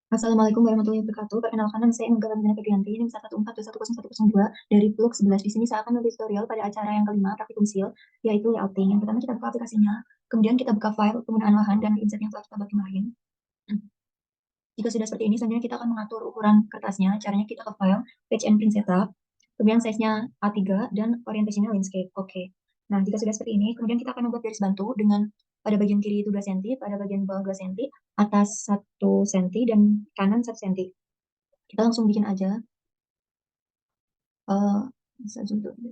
Assalamualaikum warahmatullahi wabarakatuh. Perkenalkan, nama saya Nuga Ramdhani Febrianti, NIM 114210102 dari PLUG 11. Di sini saya akan memberi tutorial pada acara yang kelima, praktikum SIL, yaitu layouting. Yang pertama kita buka aplikasinya, kemudian kita buka file penggunaan lahan dan insert yang telah kita buat kemarin. Jika sudah seperti ini, selanjutnya kita akan mengatur ukuran kertasnya. Caranya kita ke file, page and print setup, kemudian size-nya A3 dan orientasinya landscape. Oke. Nah, jika sudah seperti ini, kemudian kita akan membuat garis bantu dengan pada bagian kiri itu 2 cm, pada bagian bawah 2 cm, atas 1 cm, dan kanan 1 cm. Kita langsung bikin aja. eh Bisa zoom dulu.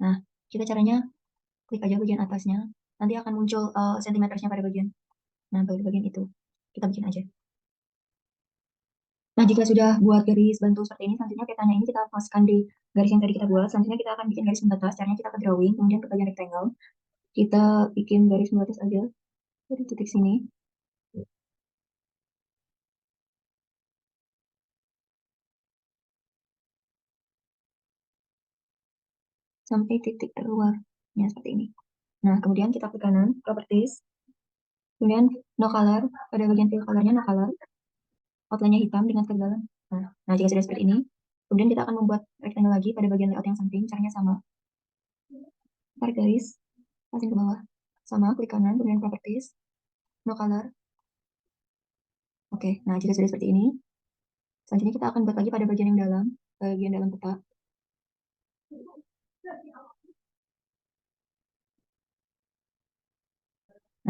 Nah, kita caranya klik aja bagian atasnya. Nanti akan muncul sentimetersnya pada bagian. Nah, pada bagian itu. Kita bikin aja. Nah, jika sudah buat garis bantu seperti ini, selanjutnya petanya ini kita masukkan di garis yang tadi kita buat. Selanjutnya kita akan bikin garis pembatas. Caranya kita ke drawing, kemudian ke bagian rectangle. Kita bikin garis pembatas aja dari titik sini sampai titik keluarnya seperti ini. Nah, kemudian kita klik kanan, properties, kemudian no color. Pada bagian fill colornya no color. Outline-nya hitam dengan ketebalan. Nah, jika sudah seperti ini, kemudian kita akan membuat rectangle lagi pada bagian layout yang samping. Caranya sama. Tarik garis, pasang ke bawah. Sama, klik kanan, kemudian properties, no color. Oke, nah jika sudah seperti ini, selanjutnya kita akan buat lagi pada bagian yang dalam, bagian dalam peta.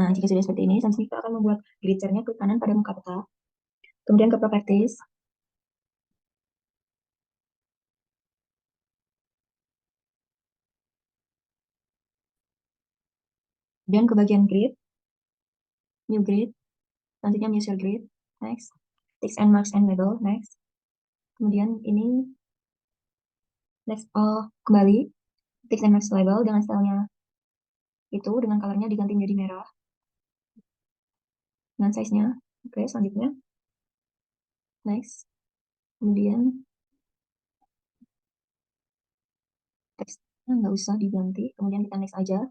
Nah, jika sudah seperti ini, selanjutnya kita akan membuat grid chair-nya, klik kanan pada muka peta. Kemudian ke properties, kemudian ke bagian grid, new grid, selanjutnya user grid, next, text and marks and label, next. Kemudian ini, next, kembali, text and marks label dengan stylenya itu, dengan colornya diganti menjadi merah, dengan size-nya. Oke, selanjutnya, next. Kemudian, teksnya nggak usah diganti, kemudian kita next aja,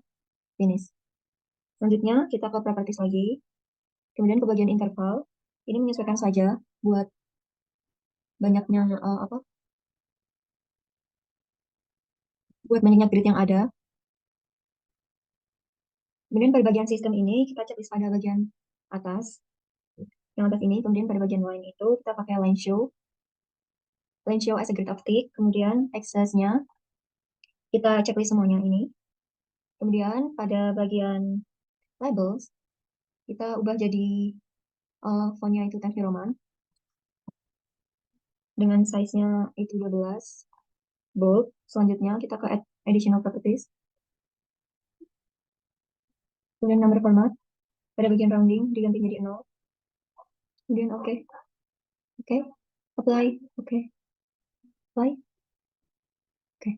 finish. Selanjutnya, kita ke properties lagi, kemudian ke bagian interval, ini menyesuaikan saja buat banyaknya buat banyaknya grid yang ada. Kemudian pada bagian sistem ini kita checklist pada bagian atas, yang atas ini. Kemudian pada bagian line itu kita pakai line show as a grid of tick. Kemudian access-nya kita checklist semuanya ini. Kemudian pada bagian labels kita ubah jadi fontnya itu Times New Roman dengan size-nya itu 12 bold. Selanjutnya kita ke add additional properties. Kemudian number format pada bagian rounding diganti jadi 0. Kemudian oke. Oke. Apply. Oke. Apply. Oke.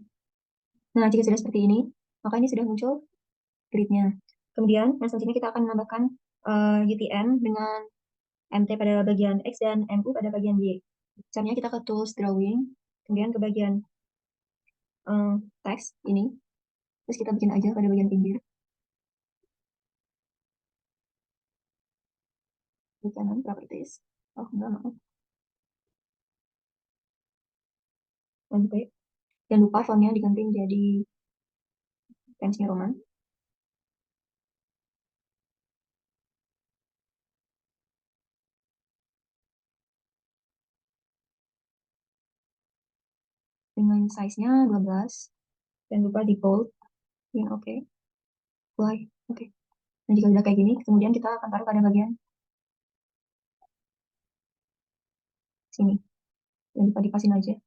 Nah, jika sudah seperti ini, maka ini sudah muncul gridnya. Kemudian, yang selanjutnya kita akan menambahkan UTM dengan MT pada bagian X dan MU pada bagian Y. Caranya kita ke Tools, Drawing, kemudian ke bagian Text ini. Terus kita bikin aja pada bagian pinggir. Di kanan, Properties. Oh, enggak, maaf. Lanjut. Jangan lupa fontnya diganti menjadi Times New Roman. Dengan size-nya 12. Jangan lupa di bold. Ya, oke. Apply. Oke. Nah, jika sudah kayak gini, kemudian kita akan taruh pada bagian sini. Jangan lupa dipasin aja.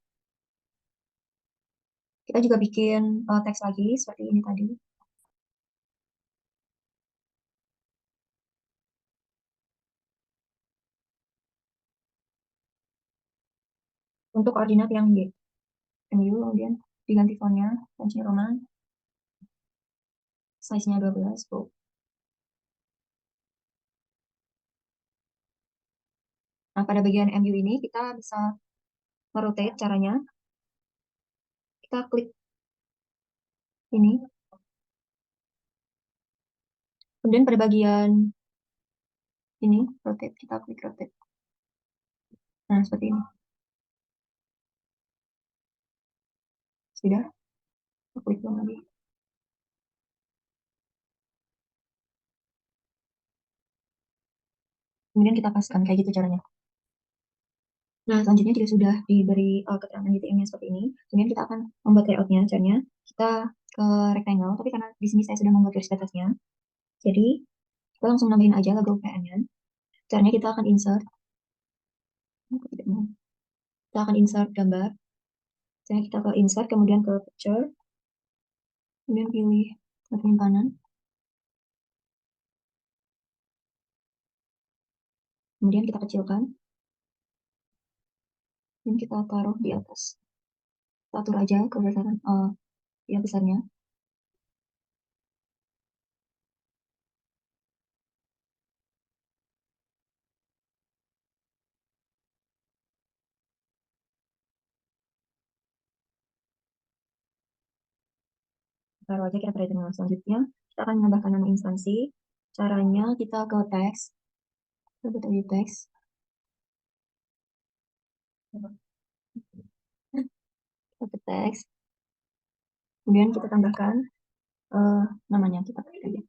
Kita juga bikin teks lagi seperti ini tadi. Untuk koordinat yang di MU, kemudian diganti fontnya, Times New Roman, size-nya 12. Oh. Nah, pada bagian MU ini kita bisa merotate caranya. Kita klik ini. Kemudian pada bagian ini rotate, kita klik rotate. Nah, seperti ini. Sudah, kita klik lagi. Kemudian kita paskan, kayak gitu caranya. Nah, selanjutnya jika sudah diberi keterangan GTM-nya seperti ini, kemudian kita akan membuat layout-nya. Caranya kita ke rectangle, tapi karena di sini saya sudah membuat garis batasnya, jadi kita langsung nambahin aja logo UPN-nya. Caranya kita akan insert, kita akan insert gambar. Caranya kita ke insert, kemudian ke picture, kemudian pilih penyimpanan, kemudian kita kecilkan, dan kita taruh di atas. Kita atur aja kebesaran ya besarnya. Taruh aja kira-kira itu. Selanjutnya kita akan menambahkan nama instansi. Caranya kita ke teks, kita di teks, kita ke teks, kemudian kita tambahkan namanya, kita ketik aja.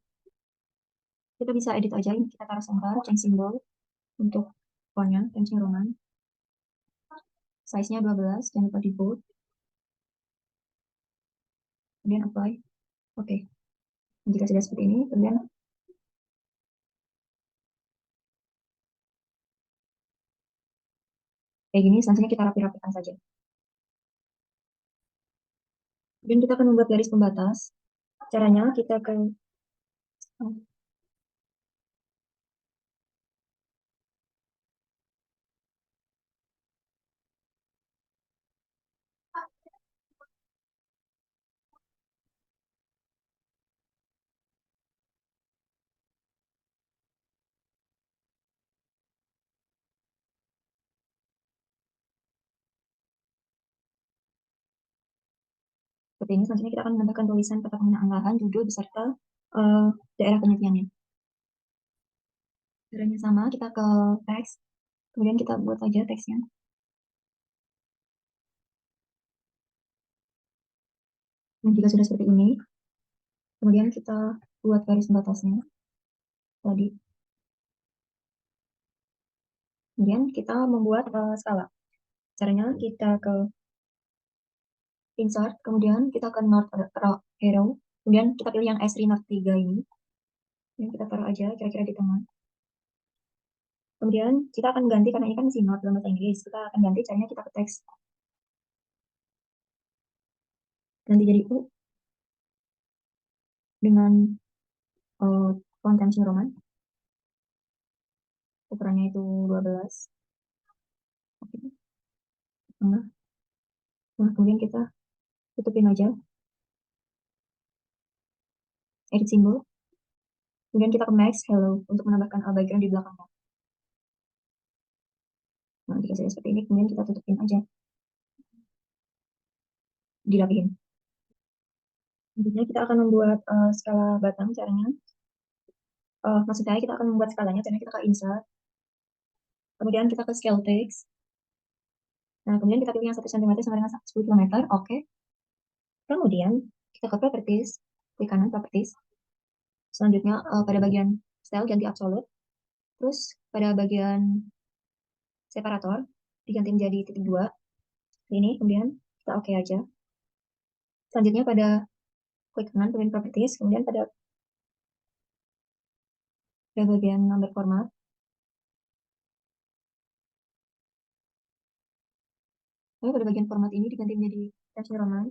Kita bisa edit aja, ini kita taruh sebentar, change symbol untuk fontnya, Times New Roman. Size-nya 12, jangan lupa di bold. Kemudian apply. Oke. Jika sudah seperti ini, kemudian kayak gini, selanjutnya kita rapi-rapikan saja. Kemudian kita akan membuat garis pembatas. Caranya kita ke seperti ini. Selanjutnya kita akan menambahkan tulisan peta penggunaan lahan, judul beserta daerah penelitiannya. Caranya sama, kita ke teks, kemudian kita buat aja teksnya. Dan jika sudah seperti ini, kemudian kita buat garis pembatasnya tadi. Kemudian kita membuat skala. Caranya kita ke insert, kemudian kita ke north arrow, kemudian kita pilih yang S3 North 3 ini. Kemudian kita taruh aja kira-kira di tengah. Kemudian kita akan ganti, karena ini kan si North dalam bahasa Inggris, kita akan ganti caranya kita ke teks. Ganti jadi U dengan font Times New Roman. Ukurannya itu 12. Oke. Tengah. Nah, kemudian kita tutupin aja. Edit simbol. Kemudian kita ke Max Hello untuk menambahkan background di belakangnya. Nah, jika sudah seperti ini, kemudian kita tutupin aja. Dirapihin. Selanjutnya kita akan membuat skala batang. Caranya, maksud saya kita akan membuat skalanya. Caranya kita ke insert. Kemudian kita ke scale text. Nah, kemudian kita pilih yang 1 cm sama dengan 10 km. Oke. Kemudian kita ke properties. Klik kanan properties. Selanjutnya pada bagian style ganti absolute. Terus pada bagian separator diganti menjadi titik 2. Ini kemudian kita oke aja. Selanjutnya pada klik kanan pilih properties, kemudian pada bagian number format. Lalu pada bagian format ini diganti menjadi Times New Roman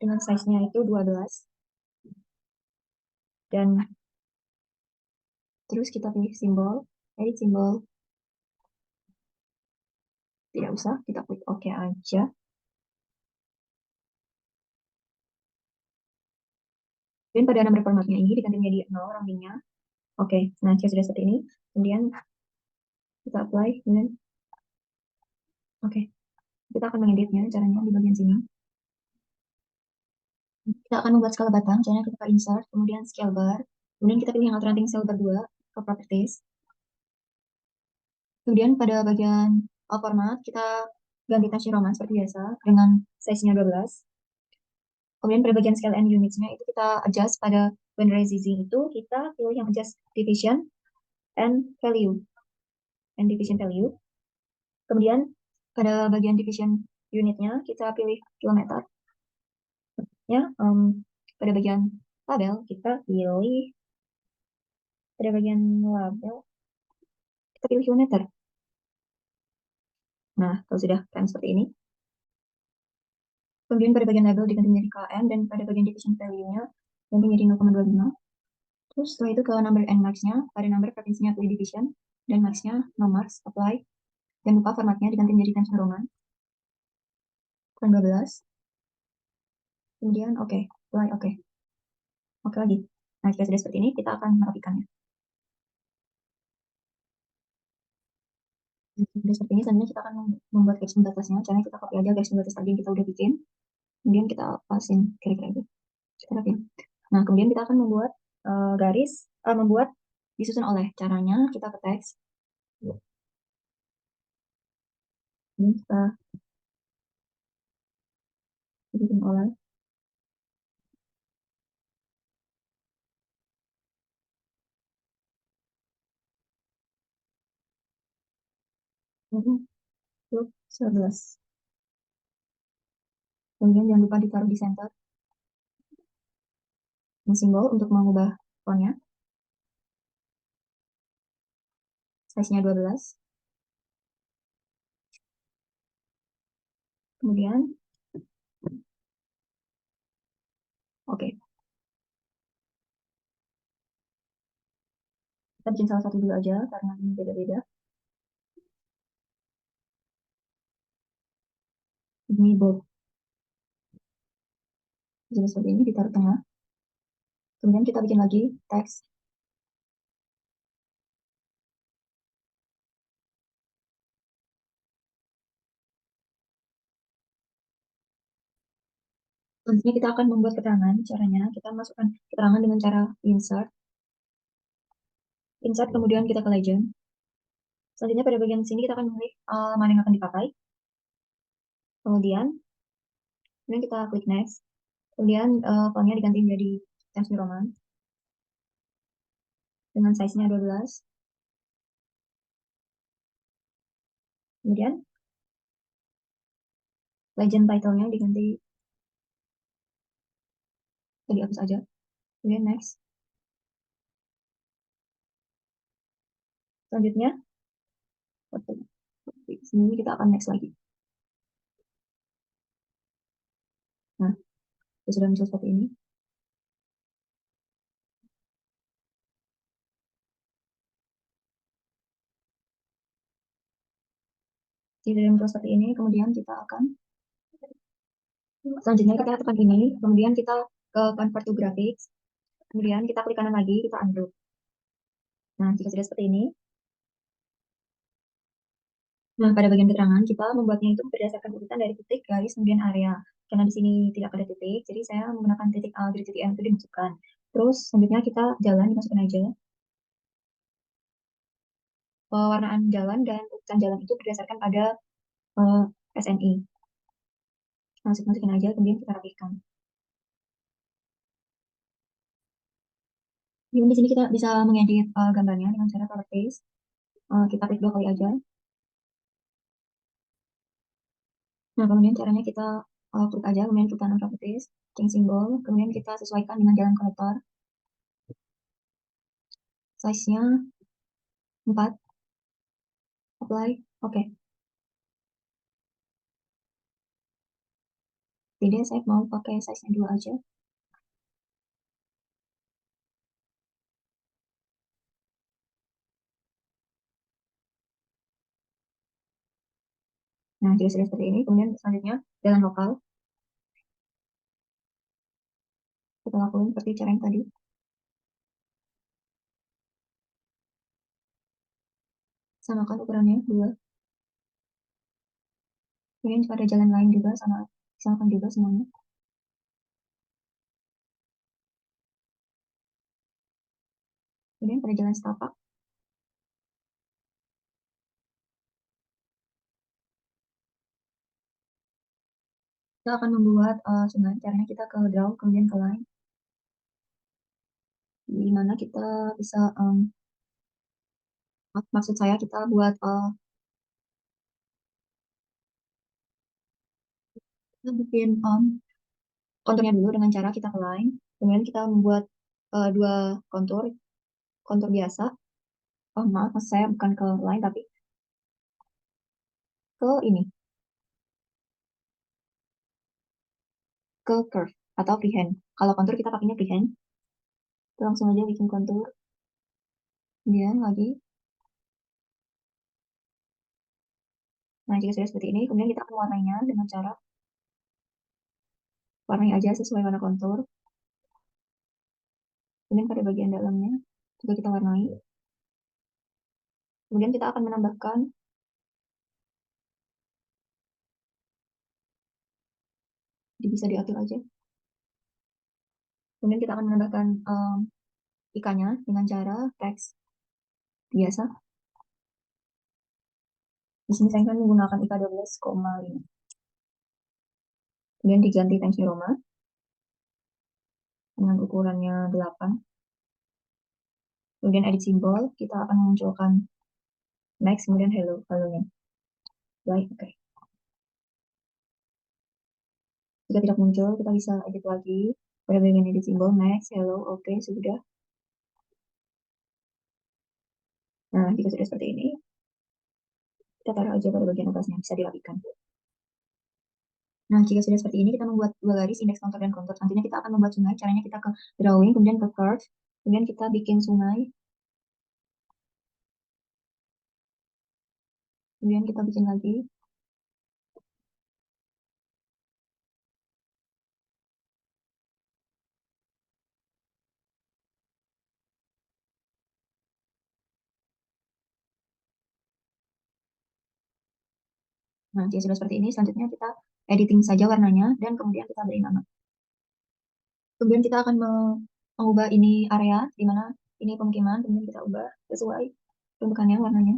dengan size-nya itu 12. Dan terus kita pilih simbol, edit simbol. Tidak usah, kita klik OK aja. Dan pada nomor formatnya ini diganti menjadi 0 roundingnya. Oke, nah jika sudah seperti ini, kemudian kita apply, kemudian oke. Kita akan mengeditnya, caranya di bagian sini. Kita akan membuat skala batang, caranya kita insert, kemudian scale bar, kemudian kita pilih yang alternating cell berdua, ke properties. Kemudian pada bagian format, kita ganti tension Roman seperti biasa dengan size-nya 12. Kemudian pada bagian scale and units-nya itu kita adjust pada renderizing itu, kita pilih yang adjust division and value. And division value. Kemudian pada bagian division unitnya, kita pilih kilometer. Ya, pada bagian label, kita pilih pada bagian label, kita pilih kilometer. Nah, kalau sudah kan seperti ini. Kemudian pada bagian label diganti menjadi km dan pada bagian division value-nya ganti menjadi 0,25. Terus setelah itu ke number and marks-nya, pada number provinsinya pilih division dan marks-nya no marks, apply. Dan lupa formatnya diganti menjadi Times New Roman. Kurang 12. Kemudian oke, apply oke. Oke lagi. Nah, jika sudah seperti ini, kita akan merapikannya. Sudah seperti ini, selanjutnya kita akan membuat garis pembatasnya. Caranya kita copy aja garis pembatas tadi yang kita udah bikin. Kemudian kita pasin kira-kira itu. Kita rapin. Nah, kemudian kita akan membuat membuat disusun oleh. Caranya kita ke teks. Ini kita disusun oleh. Ini 11. Kemudian jangan lupa ditaruh di center. Ini simbol untuk mengubah fontnya. Size-nya 12. Kemudian, oke. Kita bikin salah satu dulu aja, karena ini beda-beda. Ini bold. Jadi seperti ini, ditaruh tengah. Kemudian kita bikin lagi teks. Selanjutnya kita akan membuat keterangan. Caranya kita masukkan keterangan dengan cara insert. Insert, kemudian kita ke legend. Selanjutnya pada bagian sini kita akan memilih mana yang akan dipakai. Kemudian kita klik next. Kemudian fontnya diganti menjadi Times New Roman dengan size-nya 12. Kemudian legend title-nya diganti, jadi hapus aja. Kemudian next. Selanjutnya, sini kita akan next lagi. Nah, sudah muncul seperti ini. Jika sudah muncul seperti ini, kemudian kita akan selanjutnya kita tekan ini, kemudian kita ke convert to graphics, kemudian kita klik kanan lagi, kita ungroup. Nah, jika sudah seperti ini, nah pada bagian keterangan kita membuatnya itu berdasarkan urutan dari titik, garis, kemudian area. Karena di sini tidak ada titik, jadi saya menggunakan titik A, dari titik M itu dimasukkan. Terus selanjutnya kita jalan dimasukkan aja. Pewarnaan jalan dan urutan jalan itu berdasarkan pada SNI. Masukin aja, kemudian kita rapihkan. Kemudian di sini kita bisa mengedit gambarnya dengan cara color paste. Kita klik 2 kali aja. Nah, kemudian caranya kita klik aja, kemudian klik kanan properties, change simbol, kemudian kita sesuaikan dengan jalan konektor. Size-nya 4. Apply. Oke. Jadi saya mau pakai size-nya 2 aja. Nah, jadi sudah seperti ini. Kemudian selanjutnya jalan lokal. Kita lakukan seperti cara yang tadi. Samakan ukurannya 2. Kemudian pada jalan lain juga samakan juga semuanya. Kemudian pada jalan setapak Kita akan membuat sungai. Caranya kita ke draw, kemudian ke line, di mana kita bisa maksud saya kita buat kita bikin konturnya dulu dengan cara kita ke line, kemudian kita membuat dua kontur, kontur biasa. Oh maaf, maksud saya bukan ke line tapi ke ini, ke curve atau freehand. Kalau kontur kita pakainya freehand. Kita langsung aja bikin kontur, kemudian lagi. Nah, jika sudah seperti ini, kemudian kita akan warnainya dengan cara warnai aja sesuai warna kontur. Kemudian pada bagian dalamnya juga kita warnai. Kemudian kita akan menambahkan, bisa diatur aja. Kemudian kita akan menambahkan ikannya dengan cara teks biasa. Di sini saya akan menggunakan IK 12,5. Kemudian diganti Times New Roman dengan ukurannya 8. Kemudian edit simbol, kita akan memunculkan max, kemudian hello, halonya. Baik, oke. Jika tidak muncul, kita bisa edit lagi pada bagian edit simbol, max, hello, oke, sudah. Nah, jika sudah seperti ini, kita taruh aja pada bagian atasnya, bisa dirapikan. Nah, jika sudah seperti ini, kita membuat dua garis indeks kontur dan kontur. Nantinya kita akan membuat sungai, caranya kita ke drawing, kemudian ke curve, kemudian kita bikin sungai, kemudian kita bikin lagi. Nah, jika sudah seperti ini, selanjutnya kita editing saja warnanya, dan kemudian kita beri nama. Kemudian kita akan mengubah ini area, di mana ini pemukiman, kemudian kita ubah sesuai bentukannya, warnanya.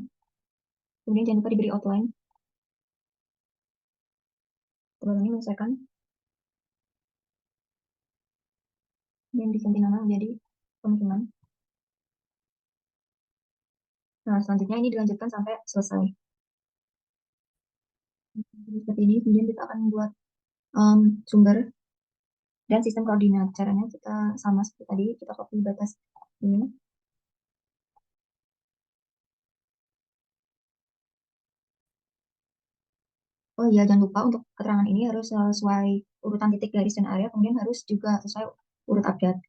Kemudian jangan lupa diberi outline. Tebalnya menyesuaikan. Dan diganti nama menjadi pemukiman. Nah, selanjutnya ini dilanjutkan sampai selesai. Seperti ini, kemudian kita akan membuat sumber dan sistem koordinat. Caranya kita sama seperti tadi, kita copy batas ini. Oh iya, jangan lupa untuk keterangan ini harus sesuai urutan titik garis dan area, kemudian harus juga sesuai urut abjad.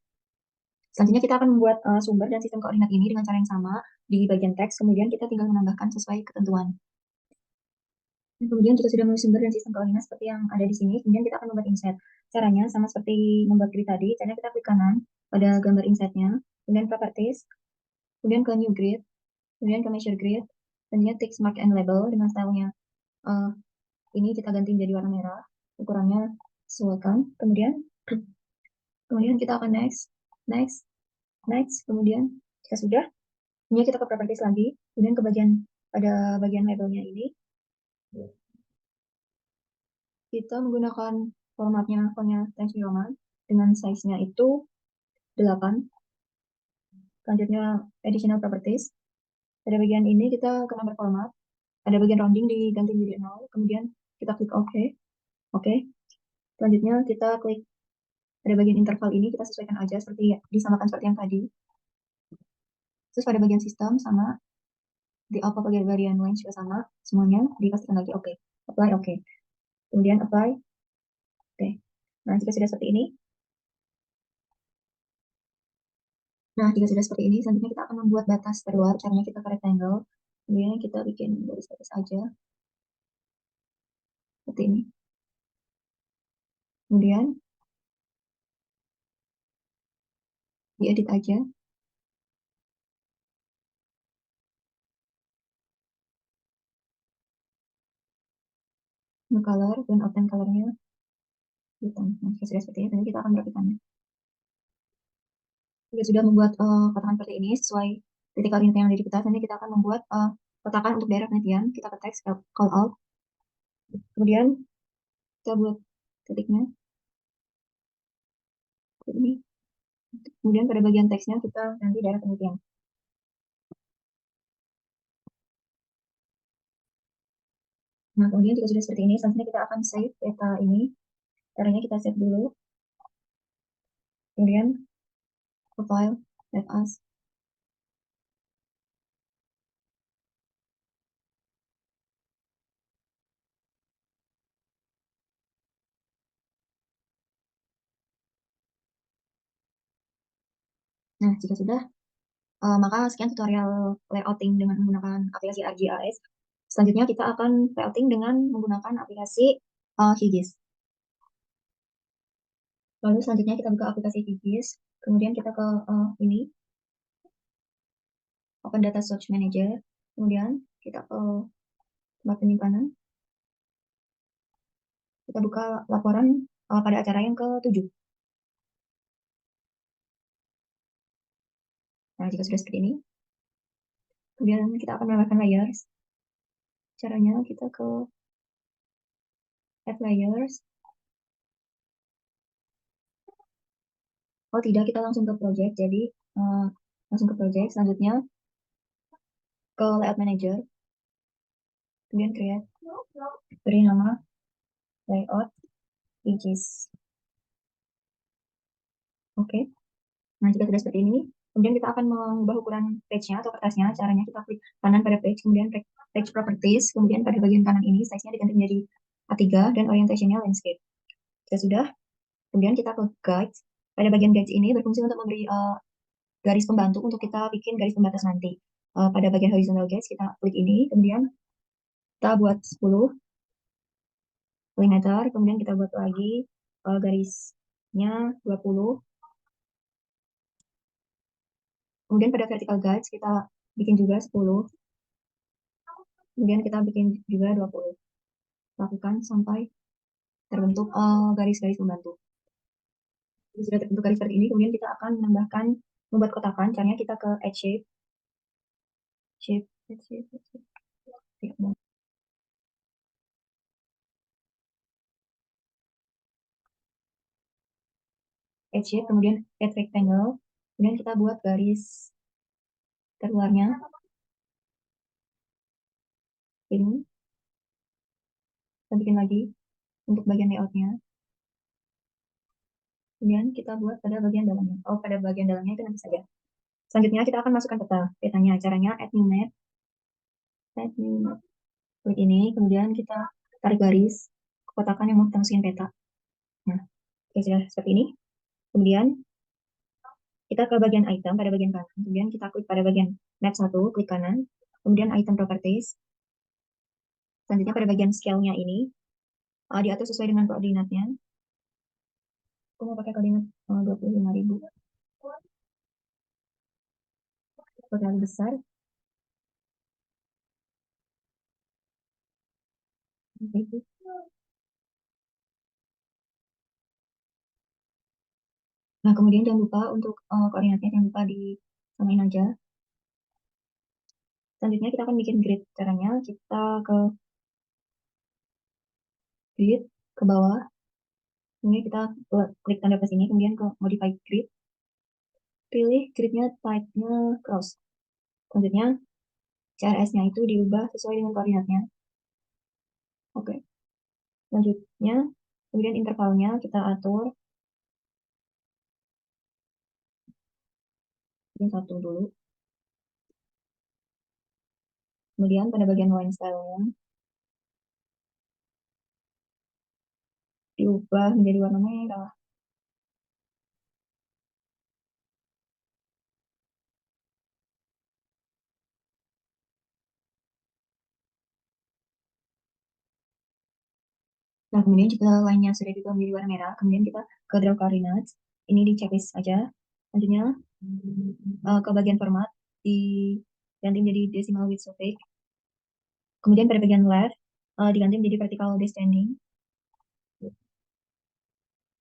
Selanjutnya kita akan membuat sumber dan sistem koordinat ini dengan cara yang sama di bagian teks, kemudian kita tinggal menambahkan sesuai ketentuan. Dan kemudian kita sudah menulis sumber dan sistem koordinat seperti yang ada di sini, kemudian kita akan membuat inset. Caranya sama seperti membuat grid tadi, caranya kita klik kanan pada gambar insetnya, kemudian properties, kemudian ke new grid, kemudian ke measure grid, kemudian text mark and label dengan stylenya ini kita ganti menjadi warna merah, ukurannya sesuaikan, kemudian kita akan next, next, next, kemudian jika sudah, kemudian kita ke properties lagi, kemudian ke bagian pada bagian labelnya ini, kita menggunakan formatnya Times New Roman dengan size-nya itu 8. Selanjutnya additional properties. Pada bagian ini kita ke number format. Ada bagian rounding diganti menjadi 0. Kemudian kita klik OK. Oke. Selanjutnya kita klik pada bagian interval ini kita sesuaikan aja seperti disamakan seperti yang tadi. Terus pada bagian sistem sama di apa bagian range juga sama semuanya dipastikan lagi oke. Apply oke. Kemudian apply oke. Nah, jika sudah seperti ini, nah, jika sudah seperti ini, selanjutnya kita akan membuat batas terluar. Caranya kita ke rectangle. Kemudian kita bikin garis-garis aja. Seperti ini. Kemudian diedit aja. New color dan outline colornya hitam. Nah, jika sudah seperti ini, nanti kita akan merapikannya. Jika sudah membuat kotakan seperti ini sesuai titik koordinat yang ada di kita, nanti kita akan membuat kotakan untuk daerah penelitian. Kita ke teks call out. Kemudian kita buat titiknya ini. Kemudian pada bagian teksnya kita ganti daerah penelitian. Nah, kemudian jika sudah seperti ini, selanjutnya kita akan save peta ini. Caranya kita save dulu, kemudian ke file, save as. Nah, jika sudah, maka sekian tutorial layouting dengan menggunakan aplikasi ArcGIS. Selanjutnya kita akan layouting dengan menggunakan aplikasi QGIS. Lalu selanjutnya kita buka aplikasi QGIS, kemudian kita ke ini, Open Data Search Manager, kemudian kita ke tempat penyimpanan, kita buka laporan pada acara yang ke-7. Nah, jika sudah seperti ini, kemudian kita akan menambahkan layers. Caranya kita ke Add Layers. Oh tidak, kita langsung ke Project. Jadi langsung ke Project. Selanjutnya ke Layout Manager. Kemudian Create. Beri nama Layout Pages. Oke. Nah, jika sudah seperti ini, kemudian kita akan mengubah ukuran page-nya atau kertasnya. Caranya kita klik kanan pada page, kemudian page properties, kemudian pada bagian kanan ini size-nya diganti menjadi A3 dan orientation-nya landscape. Jika sudah, kemudian kita ke guides. Pada bagian guides ini berfungsi untuk memberi garis pembantu untuk kita bikin garis pembatas nanti. Pada bagian horizontal guides kita klik ini, kemudian kita buat 10 mm, kemudian kita buat lagi garisnya 20. Kemudian pada vertical guides kita bikin juga 10. Kemudian kita bikin juga 20. Lakukan sampai terbentuk garis-garis pembantu. Jika sudah terbentuk garis seperti ini, kemudian kita akan menambahkan, membuat kotakan. Caranya kita ke Add Shape. Shape, Add Shape, Add Shape. Add Shape, kemudian Add Rectangle. Kemudian kita buat garis terluarnya. Ini. Kita bikin lagi untuk bagian layoutnya. Kemudian kita buat pada bagian dalamnya. Oh, pada bagian dalamnya itu nanti saja. Selanjutnya kita akan masukkan peta. Petanya, caranya add new map. Add new map. Klik ini, kemudian kita tarik garis kotakan yang mau kita masukin peta. Nah, oke, sudah seperti ini. Kemudian kita ke bagian item pada bagian kanan. Kemudian kita klik pada bagian map 1, klik kanan. Kemudian item properties. Selanjutnya pada bagian scale-nya ini, diatur sesuai dengan koordinatnya. Aku mau pakai koordinat 25.000. Terlalu besar. Itu. Nah, kemudian jangan lupa untuk koordinatnya, jangan lupa disamain aja. Selanjutnya kita akan bikin grid. Caranya kita ke grid, ke bawah. Kemudian kita klik tanda plus ini, kemudian ke modify grid. Pilih gridnya type-nya cross. Selanjutnya CRS-nya itu diubah sesuai dengan koordinatnya. Oke. Selanjutnya, kemudian intervalnya kita atur. Yang satu dulu. Kemudian pada bagian line style-nya diubah menjadi warna merah. Nah, kemudian jika line-nya sudah diubah menjadi warna merah, kemudian kita ke draw coordinates. Ini di checklist aja. Selanjutnya ke bagian format, diganti menjadi decimal with suffix. Kemudian pada bagian left, diganti menjadi vertical descending.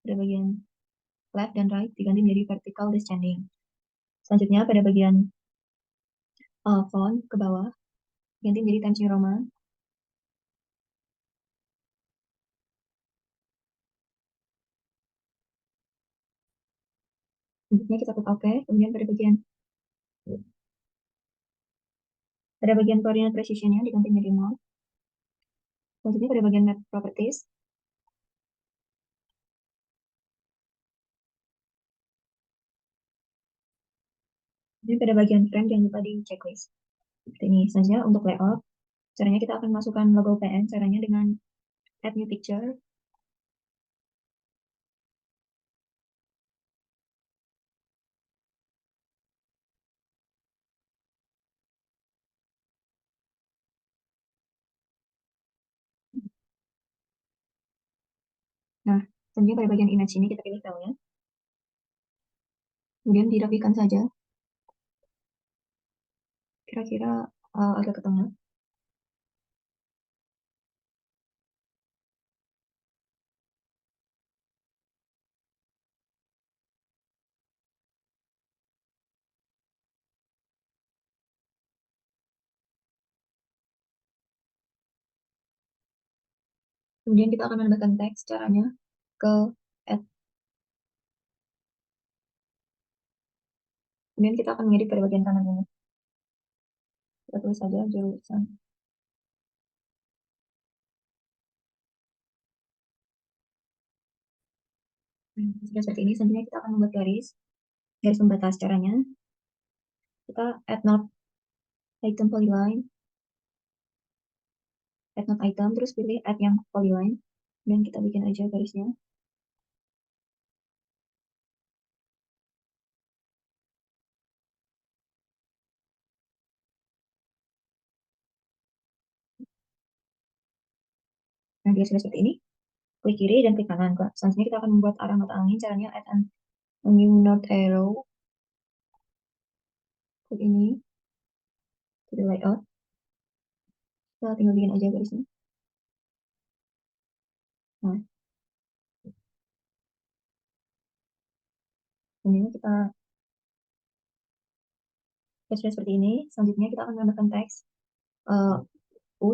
Pada bagian left dan right, diganti menjadi vertical descending. Selanjutnya pada bagian font ke bawah, diganti menjadi Times New Roman. Selanjutnya kita klik OK, kemudian pada bagian coordinate precision-nya diganti menjadi 0. Selanjutnya pada bagian map properties, dan pada bagian frame jangan lupa di checklist. Seperti ini. Selanjutnya untuk layout, caranya kita akan masukkan logo PN, caranya dengan add new picture. Nah, selanjutnya pada bagian image ini kita pilih filenya, kemudian dirapikan saja, kira-kira agak ke tengah. Kemudian kita akan menambahkan teks, caranya ke add. Kemudian kita akan mengedit pada bagian kanan ini. Kita tulis saja jurusan. Sudah seperti ini, selanjutnya kita akan membuat garis pembatas. Caranya kita add node item polyline, add node item, terus pilih add yang polyline, dan kita bikin aja garisnya. Nah, dia sudah seperti ini. Klik kiri dan klik kanan. Selanjutnya kita akan membuat arah mata angin. Caranya add a new node arrow. Klik ini, pilih layout. Kita tinggal bikin aja garisnya. Nah, ini kita sudah seperti ini. Selanjutnya kita akan menambahkan teks.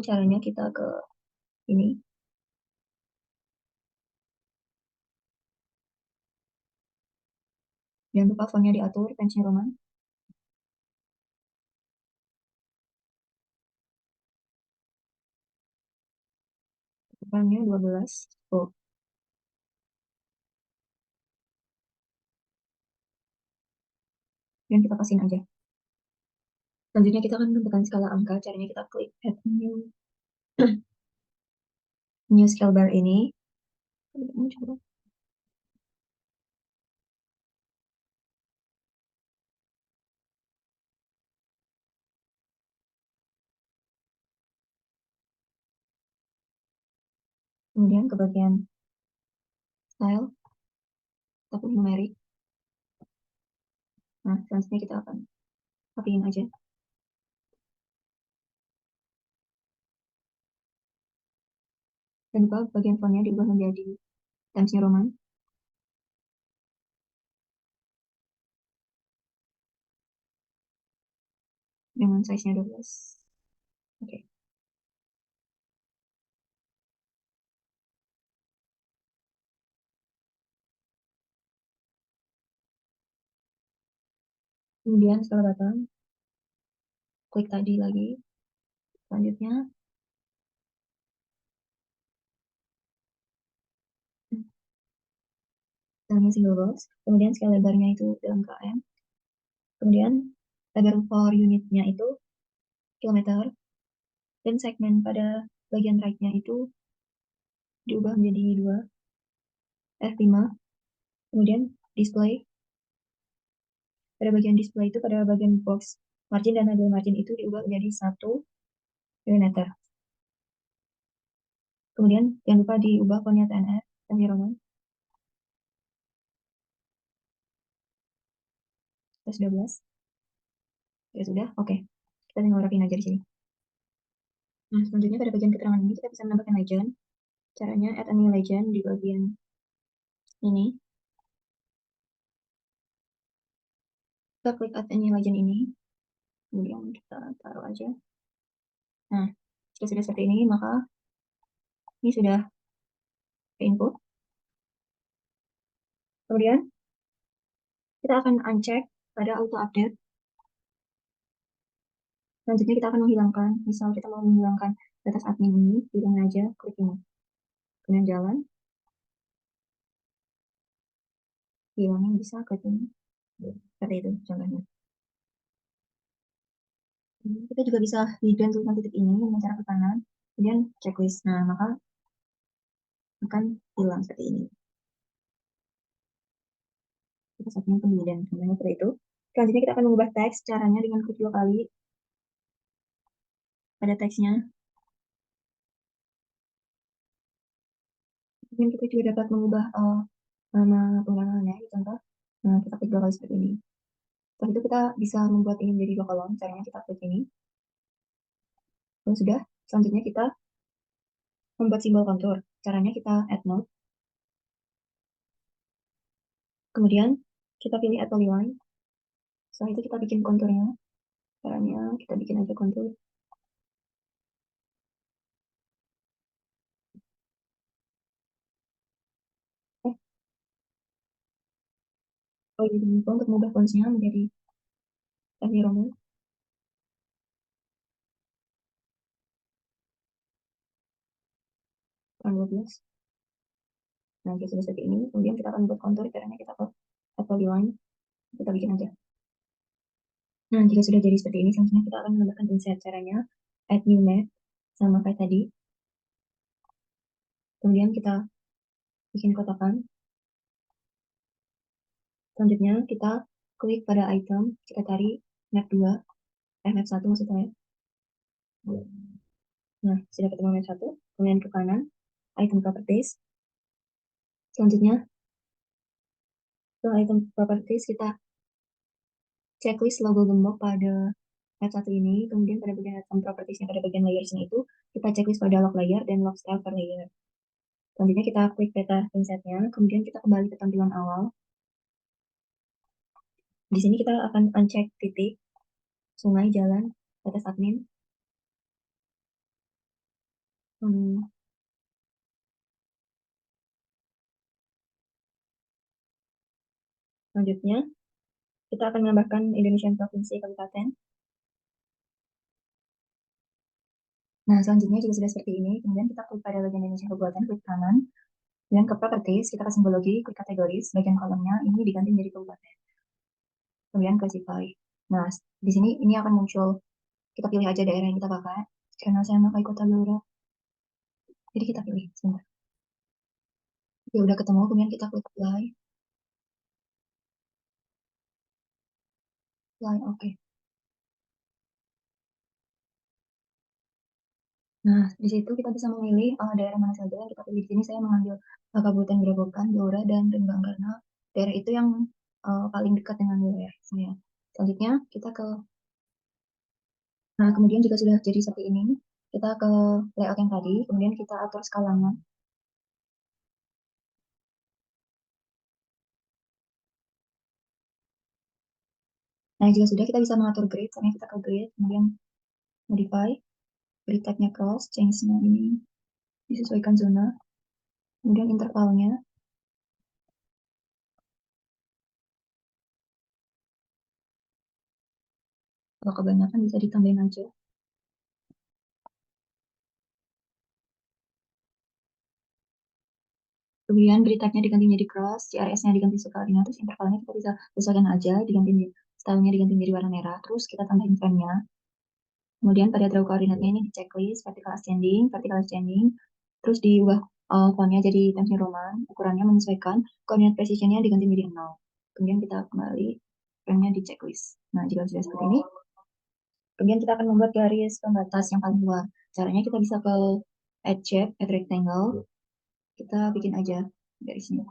Caranya kita ke ini. Jangan lupa fontnya diatur, Times New Roman. Ukurannya 12. Oh. Dan kita pasin aja. Selanjutnya kita akan menentukan skala angka. Caranya kita klik add new new scale bar ini. Kemudian ke bagian style, kita pilih numerik. Nah, selanjutnya kita akan rapiin aja. Dan lupa bagian fontnya diubah menjadi Times New Roman. Dengan size-nya 12. Oke. Kemudian setelah datang, klik tadi lagi. Selanjutnya, namanya single box. Kemudian scale lebarnya itu dalam km. Kemudian lebar for unitnya itu kilometer. Dan segmen pada bagian right-nya itu diubah menjadi 2, F5. Kemudian display. Pada bagian display itu, pada bagian box margin dan label margin itu diubah menjadi 1 mm. Kemudian jangan lupa diubah fontnya TNF, Times Roman. Plus 12. Ya sudah, oke. Kita tinggal rapiin aja di sini. Nah, selanjutnya pada bagian keterangan ini kita bisa menambahkan legend. Caranya add a new legend di bagian ini. Kita klik add a new legend ini. Kemudian kita taruh aja. Nah, sudah seperti ini, maka ini sudah ke input. Kemudian Kita akan uncheck pada auto update. Selanjutnya kita akan menghilangkan, misal kita mau menghilangkan batas admin ini, pilih aja, klik ini. Kemudian jalan, hilangin bisa klik ini. Seperti itu contohnya. Kita juga bisa hidden tulisan titik ini dengan cara ke kanan, kemudian checklist. Nah, maka akan hilang seperti ini. Kita satunya ke hidden, contohnya seperti itu. Selanjutnya kita akan mengubah teks, caranya dengan klik 2 kali pada teksnya. Kemudian kita juga dapat mengubah nama penggunaannya, contoh. Nah, kita klik 2 kali seperti ini. Setelah itu kita bisa membuat ini menjadi 2 kolom, caranya kita klik ini. Kalau sudah, selanjutnya kita membuat simbol kontur. Caranya kita add node. Kemudian kita pilih add polyline. Setelah itu kita bikin konturnya. Caranya kita bikin aja kontur. Eh, oh jadi lupa untuk mengubah fontsnya menjadi Times Roman tanggal 12. Nah, jadi sudah seperti ini. Kemudian kita akan buat kontur. Caranya kita ke add polyline. Kita bikin aja. Nah, jika sudah jadi seperti ini, selanjutnya kita akan menambahkan insert. Caranya add new map sama kayak tadi. Kemudian kita bikin kotakan. Selanjutnya kita klik pada item, kita cari map 2, map 1 maksudnya. Nah, sudah ketemu map 1, kemudian ke kanan, item properties. Selanjutnya, setelah item properties, kita checklist logo gembok pada map 1 ini, kemudian pada bagian item propertiesnya pada bagian layersnya itu, kita checklist pada lock layer dan lock style per layer. Selanjutnya kita klik peta pinsetnya, kemudian kita kembali ke tampilan awal. Di sini kita akan uncheck titik, sungai, jalan, batas admin. Selanjutnya, kita akan menambahkan Indonesian Provinsi Kabupaten. Nah, selanjutnya juga sudah seperti ini. Kemudian kita klik pada bagian Indonesia Kabupaten, klik kanan. Kemudian ke Properties, kita ke simbologi, klik kategoris. Bagian kolomnya ini diganti menjadi kabupaten. Kemudian classify. Nah, di sini ini akan muncul. Kita pilih aja daerah yang kita pakai. Karena saya pakai kota Blora. Jadi kita pilih. Sebentar. Oke, udah ketemu. Kemudian kita klik apply. Apply, oke. Nah, di situ kita bisa memilih daerah mana saja yang kita pilih. Di sini saya mengambil Kabupaten Grobogan, Blora, dan Rembang karena daerah itu yang paling dekat dengan wilayah saya. Selanjutnya kita ke, nah kemudian jika sudah jadi seperti ini, kita ke layout yang tadi, kemudian kita atur skalanya. Nah, jika sudah kita bisa mengatur grid, caranya kita ke grid, kemudian modify, grid type-nya cross, change-nya ini disesuaikan zona, kemudian intervalnya. Kalau kebanyakan bisa ditambahin aja. Kemudian grid type-nya diganti menjadi cross, CRS-nya diganti sekalinya, terus intervalnya kita bisa sesuaikan aja, diganti style-nya diganti menjadi warna merah, terus kita tambahin frame-nya. Kemudian pada draw koordinatnya ini di checklist, vertical ascending, terus diubah font-nya jadi Times New Roman, ukurannya menyesuaikan, koordinat precision-nya diganti menjadi 0. Kemudian kita kembali frame-nya di checklist. Nah, jika sudah seperti ini, kemudian kita akan membuat garis pembatas yang paling luar. Caranya kita bisa ke add shape, add rectangle, kita bikin aja garisnya.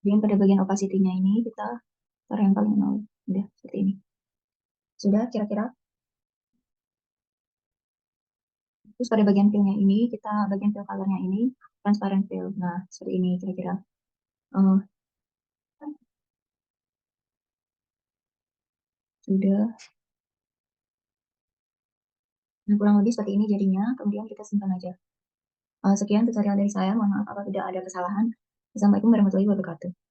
Kemudian pada bagian opacity-nya ini kita taruh yang paling nol. Udah, seperti ini. Sudah kira-kira. Terus pada bagian fill-nya ini, kita bagian fill color-nya ini, transparent fill. Nah, seperti ini kira-kira. Eh, sudah. Nah, kurang lebih seperti ini jadinya, kemudian kita simpan aja. Sekian tutorial dari saya, mohon maaf apabila ada kesalahan. Assalamualaikum warahmatullahi wabarakatuh.